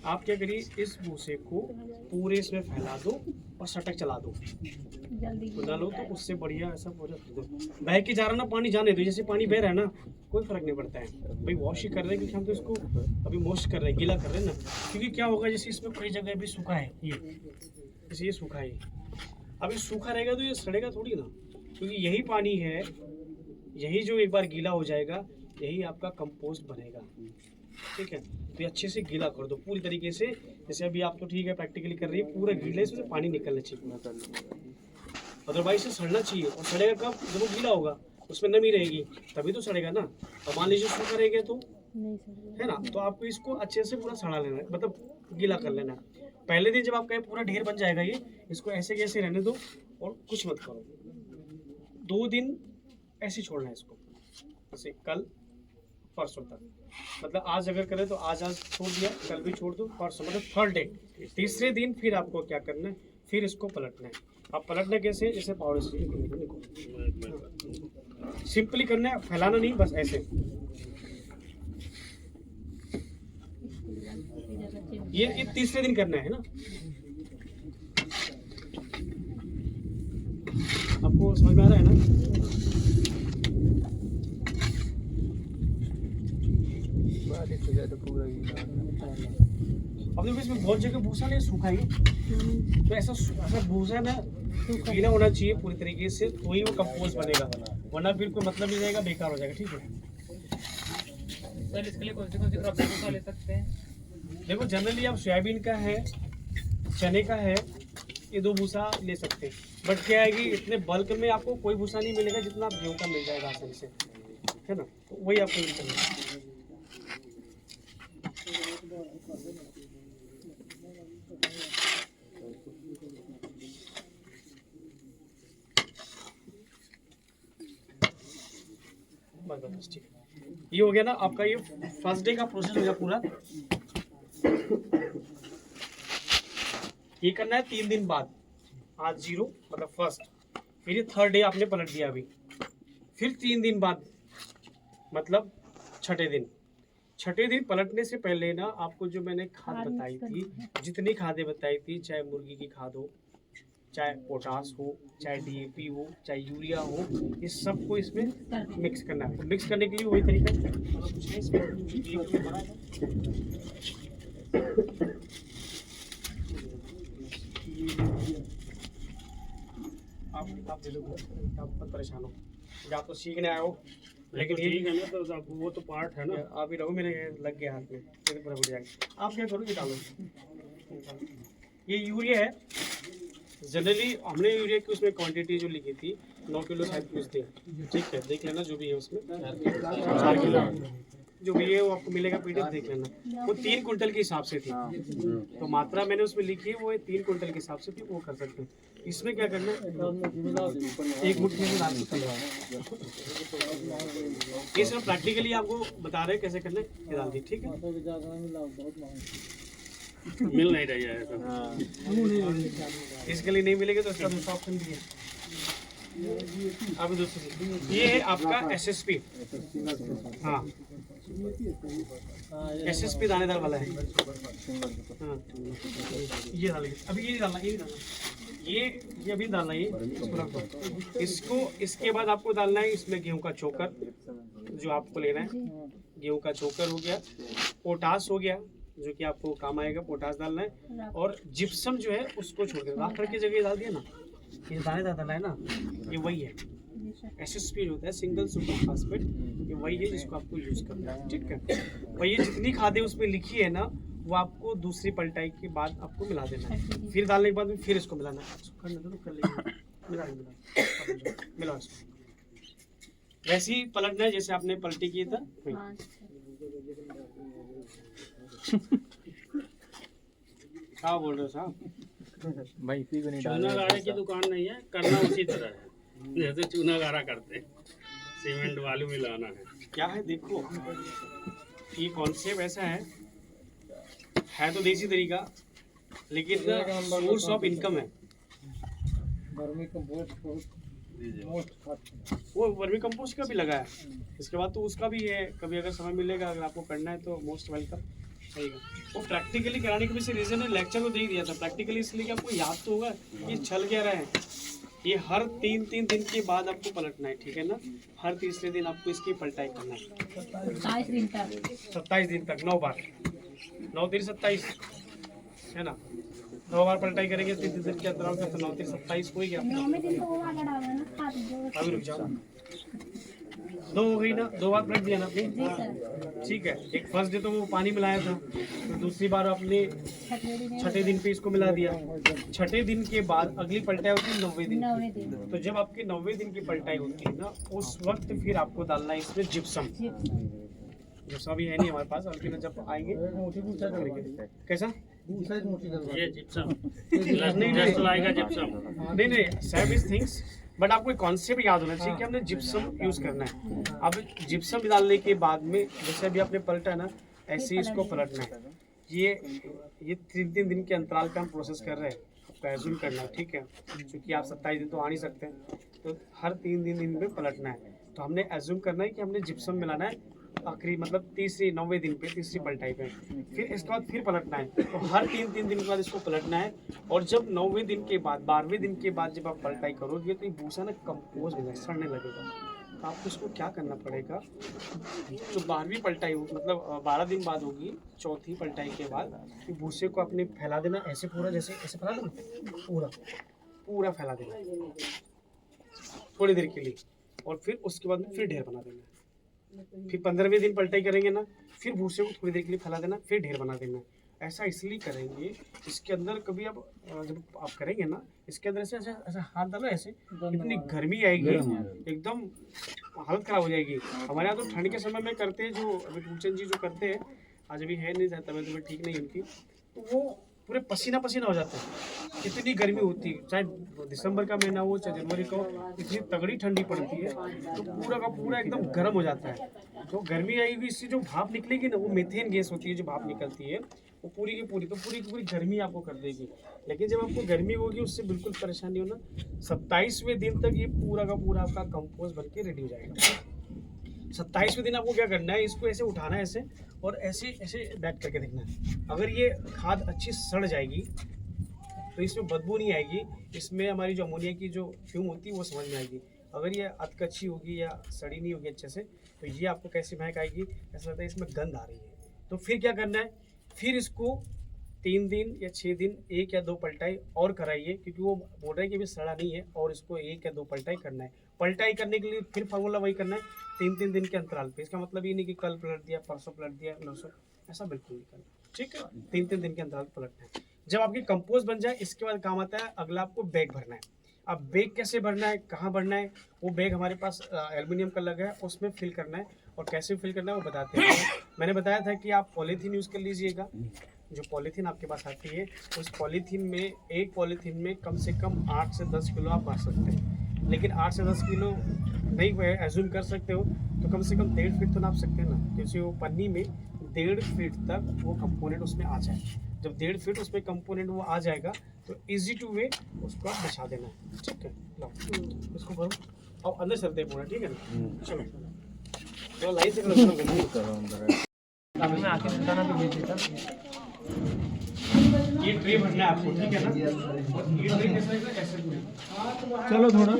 आप क्या करिए, इस भूसे को पूरे इसमें फैला दो और सटक चला दो, खुदा लो तो उससे बढ़िया ऐसा पूरा दो। बह के जा रहा ना पानी, जाने दो, जैसे पानी बह रहा है ना, कोई फर्क नहीं पड़ता है भाई। वॉश ही कर रहे हैं क्योंकि हम तो इसको अभी वॉश कर रहे हैं, गीला कर रहे हैं ना। क्योंकि क्या होगा, जैसे इसमें कई जगह भी सूखा है, ये जैसे ये सूखा है, अभी सूखा रहेगा तो ये सड़ेगा थोड़ी ना, क्योंकि यही पानी है, यही जो एक बार गीला हो जाएगा यही आपका कंपोस्ट बनेगा। ठीक है, तो ये अच्छे से गीला कर दो पूरी तरीके से। जैसे अभी आप तो ठीक है प्रैक्टिकली कर रही है, पूरा गीले से पानी निकलना चाहिए, अदरवाइज से सड़ना चाहिए। और सड़ेगा कब, जब वो गीला होगा, उसमें नमी रहेगी तभी तो सड़ेगा ना। और मान लीजिए सूखा रहेगा तो है ना, तो आपको इसको अच्छे से पूरा सड़ा लेना है, मतलब गीला कर लेना है। पहले दिन जब आपका पूरा ढेर बन जाएगा ये, इसको ऐसे कैसे रहने दो और कुछ मत करो। 2 दिन ऐसे छोड़ना है इसको, जैसे कल परसों तक, मतलब आज अगर करें तो आज छोड़ दिया, कल भी छोड़ दो, परसों मतलब थर्ड डे। तीसरे दिन फिर आपको क्या करना है, फिर इसको पलटना है। अब पलटना कैसे, जैसे पाउडर से सिंपली करना है, फैलाना नहीं, बस ऐसे। ये तीसरे दिन करना है ना, आपको समझ में आ रहा है ना। अब देखो इसमें बहुत जगह भूसा नहीं सूखा है, तो ऐसा भूसा ना गीला होना चाहिए पूरी तरीके से, तो ही वो कंपोस्ट बनेगा, वरना फिर कोई मतलब नहीं रहेगा, बेकार हो जाएगा। ठीक है सर, इसके लिए कौन सी क्रॉप का भूसा ले सकते हैं? देखो जनरली आप सोयाबीन का है, चने का है, ये 2 भूसा ले सकते हैं। बट क्या है कि इतने बल्क में आपको कोई भूसा नहीं मिलेगा जितना आप गेहूँ का मिल जाएगा आसानी से, है ना, तो वही आपको यूज करना है। बस ठीक है, ये हो गया ना आपका, ये फर्स्ट डे का प्रोसेस हो गया पूरा। ये करना है 3 दिन बाद, आज 0 मतलब फर्स्ट, फिर ये थर्ड डे आपने पलट दिया अभी, फिर 3 दिन बाद मतलब छठे दिन पलटने से पहले ना आपको जो मैंने खाद बताई थी, जितनी खादें बताई थी, चाहे मुर्गी की खाद हो, चाहे पोटास हो, चाहे डीएपी हो, चाहे यूरिया हो, ये सबको इसमें मिक्स करना है। तो मिक्स करने के लिए वही तरीका मतलब कुछ है इसमें, आप दे दो, आप मत परेशान हो, आप तो सीखने आए हो, लेकिन ये है ना, तो आप वो तो पार्ट है ना, आप ही रहो, मेरे लग गया हाथ में, फिर पूरा उड़ जाएगा। आप क्या करो, ये डालो, ये यूरिया है। जनरली हमने यूरिया की उसमें क्वांटिटी जो लिखी थी 9 किलो शायद कुछ थी, ठीक है, देख लेना जो भी है उसमें 4 किलो जो भी है वो आपको मिलेगा पीडीएफ, देख लेना। वो 3 कुंटल के हिसाब से थी, तो मात्रा मैंने उसमें लिखी है वो 3 कुंटल के हिसाब से थी, वो कर सकते हैं। इसमें क्या करना है, एक मुट्ठी में डाल के, ये सब प्रैक्टिकली आपको बता रहे हैं कैसे करना है, ये डाल दी, ठीक है। मिल नहीं रही है, इसके लिए नहीं मिलेगा तो इसका दूसरा ऑप्शन भी है। अब दूसरी ये है आपका एसएसपी, हाँ एसएसपी दानेदार वाला है, हाँ ये डालिए, अभी ये डालना, ये अभी डालना, ये इसको रख दो। इसको इसके बाद आपको डालना है इसमें गेहूं का चोकर, जो आपको लेना है, गेहूं का चोकर हो गया, पोटास हो गया जो कि आपको काम आएगा, पोटास डालना है, और जिप्सम जो है उसको छोड़ के राखड़ की जगह डाल दिया ना, ये दानेदार डाला है ना, ये वही है एसएसपी होता है, सिंगल सुपर फास्फेट, ये वही है जिसको आपको यूज करना है, ठीक है। और ये जितनी खादें उसमें लिखी है ना, वो आपको दूसरी पलटाई के बाद आपको मिला देना है, फिर डालने के बाद में फिर इसको मिलाना है, इसको करने दो तो कर लेंगे, मिला इसको, वैसे ही पलटना है जैसे आपने पलटी की था। क्या बोल रहे हो साहब, भाई इसी को नहीं चूना गाड़े की दुकान नहीं है, करना उसी तरह है जैसे चूना गाड़ा करते हैं, सीमेंट वालू मिलाना है। क्या है देखो, ये कॉन्सेप्ट ऐसा है तो देसी तरीका, लेकिन सोर्स ऑफ इनकम है। वो वर्मी कंपोस्ट का भी लगा है, इसके बाद तो उसका भी है, कभी अगर समय मिलेगा, अगर आपको करना है तो मोस्ट वेलकम। आएगा। वो प्रैक्टिकली कराने के पीछे रीजन है, लेक्चर में दे ही दिया था प्रैक्टिकली, इसलिए कि आपको याद तो होगा कि छल क्या रहा है। ये हर 3-3 दिन के बाद आपको पलटना है, ठीक है ना। हर तीसरे दिन आपको इसकी पलटाई करना है 27 दिन तक 9 बार, 9 3 27 है ना। 9 बार पलटाई करेंगे 3 दिन के अंतराल का, तो 9 3 27 हो ही गया। अभी रुक जाओ, 2 हो गई ना, 2 बार पलट दिया ना आपने, ठीक है। एक फर्स्ट डे तो वो पानी मिलाया था, तो दूसरी बार आपने छठे दिन पे इसको मिला दिया। छठे दिन के बाद अगली पलटाई होती है 9वें दिन। तो जब आपकी 9वें दिन की पलटाई होती है ना, उस वक्त फिर आपको डालना है इसमें जिप्सम। जिप्सम भी है नहीं हमारे पास, लेकिन जब आएंगे कैसा ये जिप्सम नहीं सेम इज थिंग्स, बट आपको एक कॉन्सेप्ट याद होना चाहिए कि हमने जिप्सम यूज करना है। अब जिप्सम डालने के बाद में जैसे अभी आपने पलटा ना, ऐसे ही इसको पलटना है। ये 3 दिन के अंतराल पे हम प्रोसेस कर रहे हैं, आपको एज्यूम करना है, ठीक है। क्योंकि आप 27 दिन तो आ नहीं सकते, तो हर 3 दिन में पलटना है। तो हमने एज्यूम करना है कि हमने जिप्सम मिलाना है आखिरी, मतलब 9वें दिन पे, तीसरी पलटाई पे। फिर इसके बाद फिर पलटना है, तो हर 3 दिन के बाद इसको पलटना है। और जब 9वें दिन के बाद 12वें दिन के बाद जब आप पलटाई करोगे तो ये भूसा ना कंपोज हो जाए, सड़ने लगेगा। तो आपको इसको क्या करना पड़ेगा, जो 12वीं पलटाई हो, मतलब 12 दिन बाद होगी, चौथी पलटाई के बाद, कि भूसे को अपने फैला देना ऐसे पूरा, जैसे ऐसे फैला देना, पूरा फैला देना थोड़ी देर के लिए। और फिर उसके बाद में फिर ढेर बना देना। फिर 15वें दिन पलटाई करेंगे ना, फिर भूसे को थोड़ी देर के लिए फैला देना, फिर ढेर बना देना। ऐसा इसलिए करेंगे, इसके अंदर कभी आप जब आप करेंगे ना, इसके अंदर ऐसे ऐसा ऐसा हाथ डालो, ऐसे इतनी गर्मी आएगी, एकदम हालत खराब हो जाएगी। हमारे यहाँ तो ठंड के समय में करते हैं, जो अभी पूछन जी जो करते हैं, आज अभी है नहीं, तबीयत तो ठीक नहीं उनकी, तो वो पूरे पसीना पसीना हो जाता है, इतनी गर्मी होती है। चाहे दिसंबर का महीना हो चाहे जनवरी का हो, इतनी तगड़ी ठंडी पड़ती है, तो पूरा का पूरा एकदम गर्म हो जाता है। तो गर्मी आएगी, इससे जो भाप निकलेगी ना, वो मीथेन गैस होती है, जो भाप निकलती है वो पूरी की पूरी गर्मी आपको कर देगी। लेकिन जब आपको गर्मी होगी, उससे बिल्कुल परेशानी हो ना, 27वें दिन तक ये पूरा का पूरा आपका कंपोस्ट बन के रेडी हो जाएगा। 27वें दिन आपको क्या करना है, इसको ऐसे उठाना है, ऐसे और ऐसे ऐसे बैक करके देखना है। अगर ये खाद अच्छी सड़ जाएगी तो इसमें बदबू नहीं आएगी, इसमें हमारी जो अमोनिया की जो फ्यूम होती है वो समझ में आएगी। अगर ये अधकच्ची होगी या सड़ी नहीं होगी अच्छे से, तो ये आपको कैसी महक आएगी, ऐसा लगता है इसमें गंध आ रही है। तो फिर क्या करना है, फिर इसको 3 दिन या 6 दिन 1 या 2 पलटाई और कराइए, क्योंकि वो बोल रहे हैं कि अभी सड़ा नहीं है, और इसको 1 या 2 पलटाई करना है। पलटाई करने के लिए फिर फार्मूला वही करना है 3-3 दिन के अंतराल पे। इसका मतलब ये नहीं कि कल पलट दिया, परसों पलट दिया, नरसों, ऐसा बिल्कुल नहीं करना, ठीक है। 3-3 दिन के अंतराल पलटना है। जब आपकी कंपोस्ट बन जाए, इसके बाद काम आता है अगला आपको बैग भरना है। अब बैग कैसे भरना है, कहाँ भरना है, वो बैग हमारे पास एल्युमिनियम का लगा है, उसमें फिल करना है। और कैसे फिल करना है वो बताते हैं। मैंने बताया था कि आप पॉलीथीन यूज़ कर लीजिएगा। जो पॉलीथीन आपके पास आती है, उस पॉलीथीन में, एक पॉलीथीन में कम से कम 8 से 10 किलो आप भर सकते हैं। लेकिन 8 से 10 किलो नहीं एज्यूम कर सकते हो, तो कम से कम 1.5 फीट तो नाप सकते हैं ना, क्योंकि वो पन्नी में 1.5 फीट तक वो कंपोनेंट उसमें आ जाए। जब 1.5 फीट उसमें कंपोनेंट वो आ जाएगा, तो इजी टू वे उसको आप बिछा देना है, ठीक है। लो इसको भरो और अंदर चलते हैं पूरा, ठीक है ना। चलो तो लाइन से करो मैं आके बताना भी भेज देता। ये ट्रे भरना है आपको, ठीक है ना। और ये ट्रे कैसे रहेगा, ऐसे चलो थोड़ा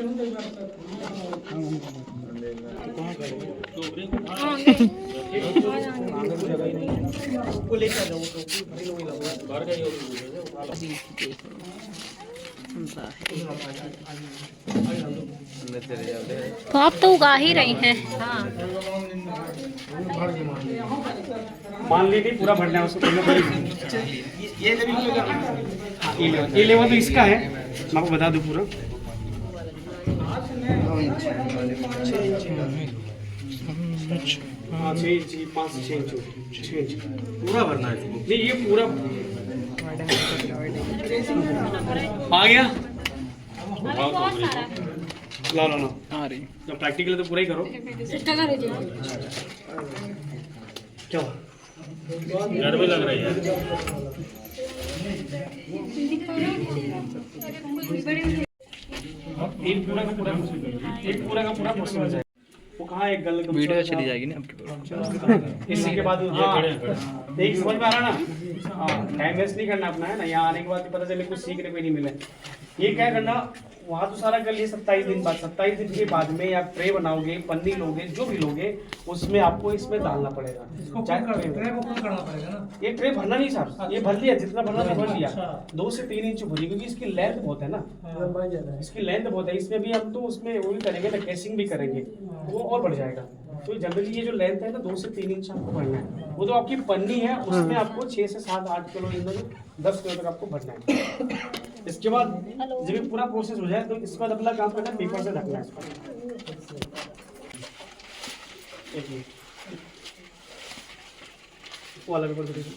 वो लेकर जाओ, टोपी भरी लोग लगा बाहर का तो आप तो उगा ही रही हैं। हाँ मान लीजिए पूरा भरना है उसको पहले। ये लेवल तो इसका है, मैं आपको बता दूं पूरा। हाँ 6 इंच 5 से 6 इंच पूरा भरना है। नहीं ये पूरा आ गया। ला ला ला आ रही, जब प्रैक्टिकल तो पूरा ही करो। क्या गर्मी लग रही है। एक पूरा का पूरा प्रोसेस हो जाए। वो कहाँ एक गल वीडियो चली जाएगी ना आपकी। इसी के बाद हाँ देख समझ में आ रहा ना। हाँ टाइम वेस्ट नहीं करना अपना है ना, यहाँ आने के बाद पता चले कुछ सीखने को ही नहीं मिले। ये क्या करना, वहाँ तो सारा कर लिए 27 दिन बाद, 27 दिन के बाद में आप ट्रे बनाओगे, पन्नी लोगे, जो भी लोगे उसमें आपको इसमें डालना पड़ेगा। ये ट्रे भरना नहीं सर, ये भर लिया जितना भरना था भर लिया। 2 से 3 इंच भरी, क्योंकि इसकी लेंथ बहुत है ना, इसकी लेंथ बहुत है। इसमें भी हम तो उसमें वो भी करेंगे ना, केसिंग भी करेंगे, वो और बढ़ जाएगा। तो जनरली ये जो लेंथ है ना 2 से 3 इंच आपको भरना है। वो तो आपकी पन्नी है, उसमें आपको 6 से 7 8 किलो, इन दोनों 10 किलो तक आपको भरना है। इसके बाद जब ये पूरा प्रोसेस हो जाए तो इसके बाद अपना काम करना है, पेपर से ढकना है इसको। एक मिनट, वो वाला पेपर से देखो।